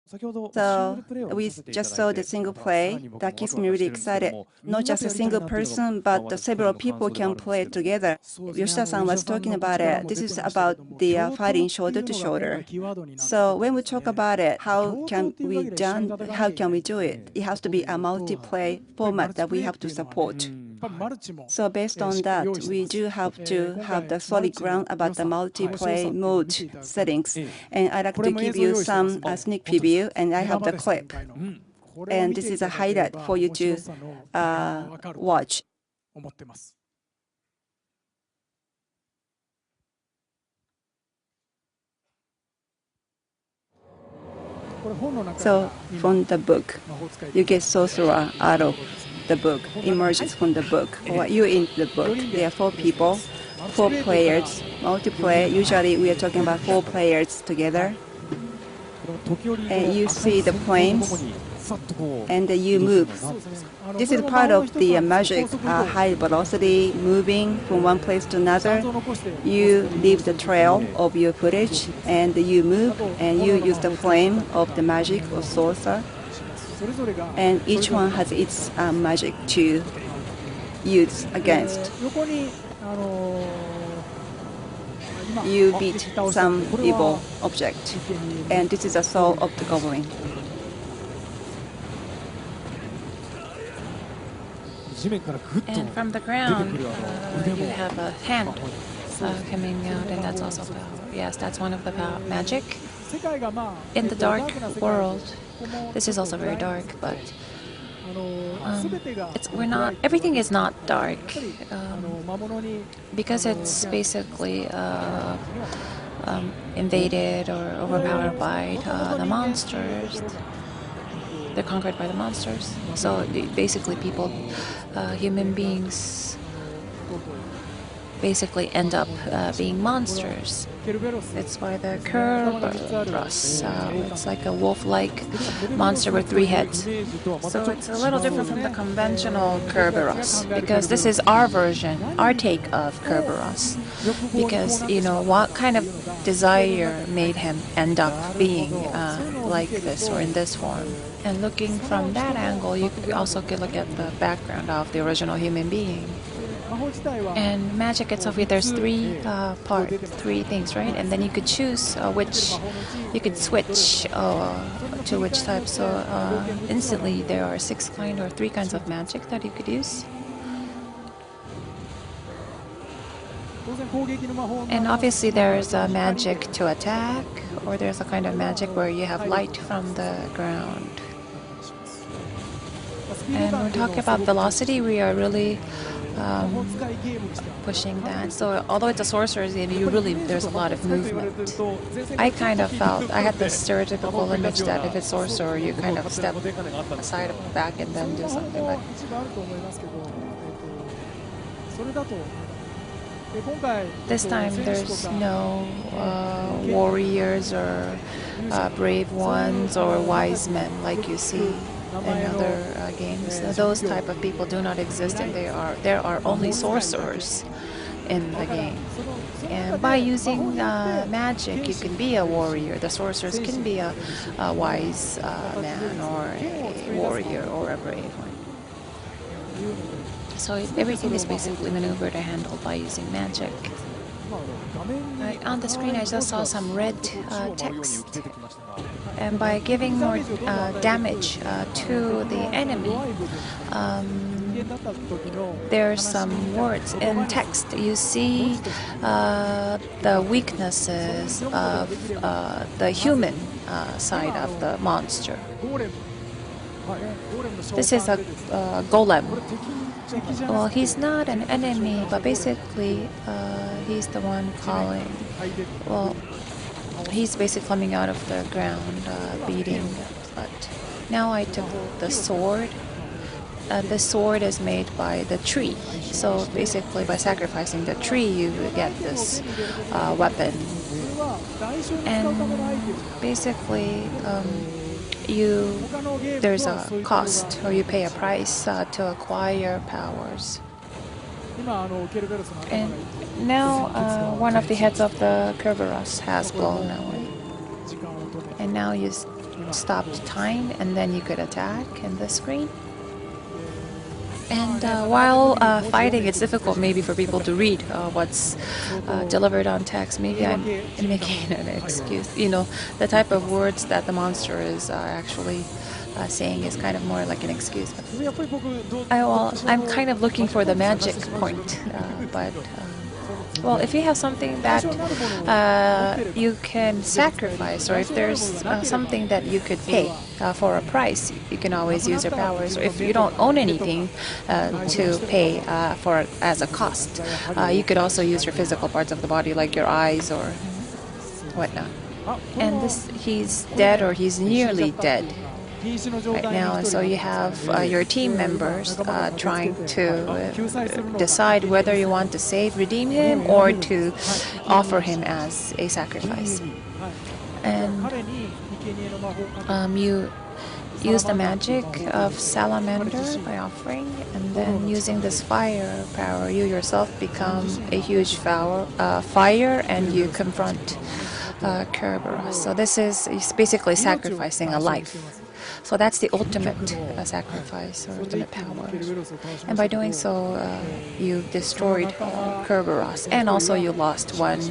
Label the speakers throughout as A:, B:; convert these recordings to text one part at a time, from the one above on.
A: So we just saw the single play. That keeps me really excited. Not just a single person, but the several people can play together. Yoshida-san was talking about it. This is about the fighting shoulder to shoulder. So when we talk about it, how can we do it? It has to be a multiplayer format that we have to support. So based on that, we do have to have the solid ground about the multiplayer mode settings. And I'd like to give you some sneak preview, and I have the clip. And this is a highlight for you to watch. So from the book, you get sorcerer out of the book, emerges from the book, or you in the book. There are 4 people, 4 players, multiplayer. Usually we are talking about 4 players together. And you see the flames, and you move. This is part of the magic, high velocity, moving from one place to another. You leave the trail of your footage, and you move, and you use the flame of the magic or sorcerer. And each one has its magic to use against. You beat some evil object, and this is the soul of the goblin.
B: And from the ground, you have a hand coming out, and that's also power. Yes, that's one of the magic. In the dark world, this is also very dark, but everything is not dark because it's basically invaded or overpowered by the monsters. They're conquered by the monsters. So basically people, human beings basically end up being monsters. It's why the Kerberos, it's like a wolf-like monster with 3 heads. So it's a little different from the conventional Kerberos, because this is our version, our take of Kerberos. Because, you know, what kind of desire made him end up being like this or in this form? And looking from that angle, you also could look at the background of the original human being. And magic itself, there's 3 things, right? And then you could choose you could switch to which type. So instantly there are 6 kinds or 3 kinds of magic that you could use. And obviously there's a magic to attack, or there's a kind of magic where you have light from the ground. And when we talk about velocity, we are really pushing that. So although it's a sorcerer's game, there's a lot of movement. I kind of felt, I had this stereotypical image that if it's sorcerer, you kind of step aside or back and then do something. But this time there's no warriors or brave ones or wise men like you see in other games. Those type of people do not exist, and there are only sorcerers in the game. And by using magic, you can be a warrior. The sorcerers can be a wise man or a warrior or a brave one. So everything is basically maneuvered and handled by using magic. Right, on the screen I just saw some red text. And by giving more damage to the enemy, there are some words in text. You see the weaknesses of the human side of the monster. This is a golem. Well, he's not an enemy, but basically he's the one calling. Well, he's basically coming out of the ground, beating. But now I took the sword. The sword is made by the tree. So basically, by sacrificing the tree, you get this weapon. And basically, there's a cost, or you pay a price to acquire powers. And now one of the heads of the Kerberos has blown away. And now you stopped time, and then you could attack in the screen. And while fighting, it's difficult maybe for people to read what's delivered on text. Maybe I'm making an excuse. You know, the type of words that the monster is actually saying is kind of more like an excuse. I'm kind of looking for the magic point, but well, if you have something that you can sacrifice, or if there's something that you could pay for a price, you can always use your powers. Or if you don't own anything to pay for as a cost, you could also use your physical parts of the body, like your eyes or whatnot. And he's dead, or he's nearly dead right now, and so you have your team members trying to decide whether you want to redeem him, or to offer him as a sacrifice. And you use the magic of salamander by offering, and then using this fire power, you yourself become a huge fire, and you confront Kerberos. So this is basically sacrificing a life. So that's the ultimate sacrifice, or ultimate power. And by doing so, you destroyed Kerberos, and also you lost one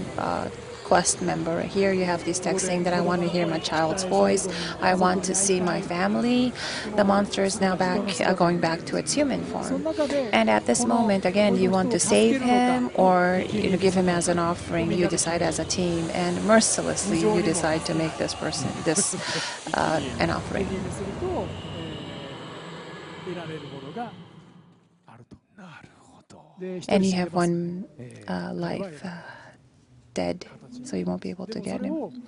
B: quest member. Here you have these texts saying that I want to hear my child's voice, I want to see my family. The monster is now going back to its human form. And at this moment, again, you want to save him, or give him as an offering. You decide as a team, and mercilessly you decide to make this person an offering. And you have one life dead, so you won't be able to get him.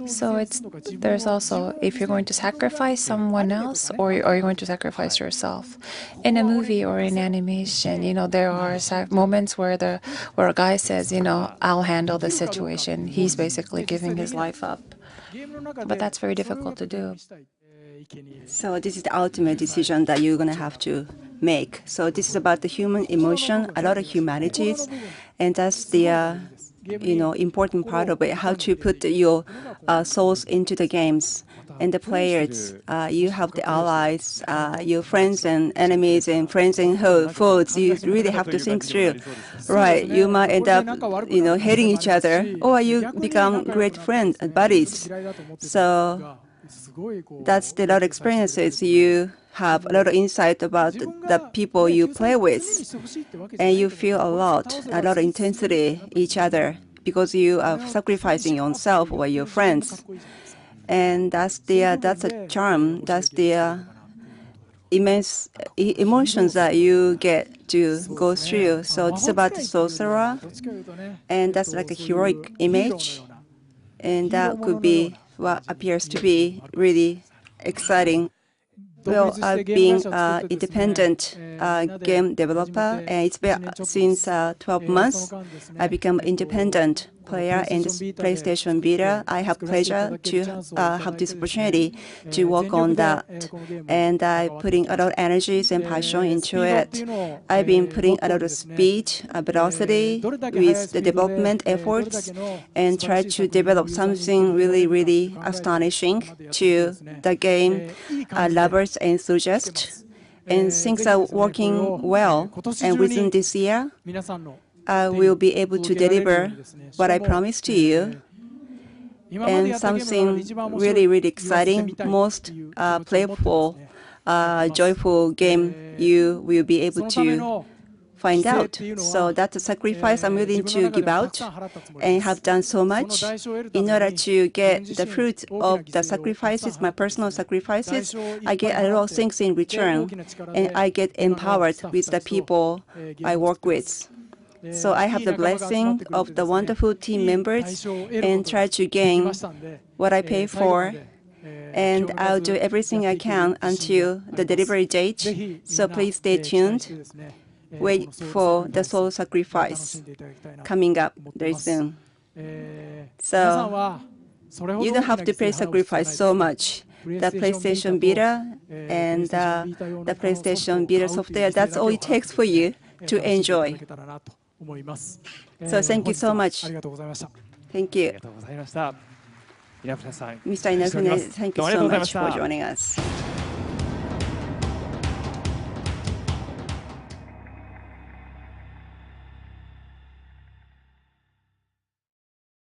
B: So there's also, if you're going to sacrifice someone else, or you're going to sacrifice yourself. In a movie or in animation, there are moments where a guy says, I'll handle the situation. He's basically giving his life up. But that's very difficult to do.
A: So this is the ultimate decision that you're going to have to make. So this is about the human emotion, a lot of humanities, and that's the important part of it, how to put your souls into the games. And the players, you have the allies, your friends and enemies, and friends and foes. You really have to think through. Right, you might end up, hating each other, or you become great friends, buddies. So that's a lot of experiences. You have a lot of insight about the people you play with, and you feel a lot of intensity each other, because you are sacrificing yourself or your friends. And that's a charm. That's the immense emotions that you get to go through. So it's about the sorcerer, and that's like a heroic image, and that could be what appears to be really exciting. Well, I've been an independent game developer, and it's been since 12 months. I become an independent player in this PlayStation Vita. I have pleasure to have this opportunity to work on that, and I'm putting a lot of energies and passion into it. I've been putting a lot of speed, velocity with the development efforts, and try to develop something really, really astonishing to the game lovers and enthusiasts. And things are working well. And within this year, I will be able to deliver what I promised to you, and something really, really exciting, most playful, joyful game you will be able to find out. So that's a sacrifice I'm willing to give out, and have done so much in order to get the fruit of the sacrifices, my personal sacrifices. I get a lot of things in return, and I get empowered with the people I work with. So I have the blessing of the wonderful team members, and try to gain what I pay for. And I'll do everything I can until the delivery date. So please stay tuned. Wait for the soul sacrifice coming up very soon. So you don't have to pay sacrifice so much. The PlayStation Vita and the PlayStation Vita software, that's all it takes for you to enjoy. So thank you so much. Thank you.
C: 稲船さん、
A: Mr. Inafune, thank you
C: どうもありがと
A: so
C: うございま
A: much
C: した。
A: for joining us.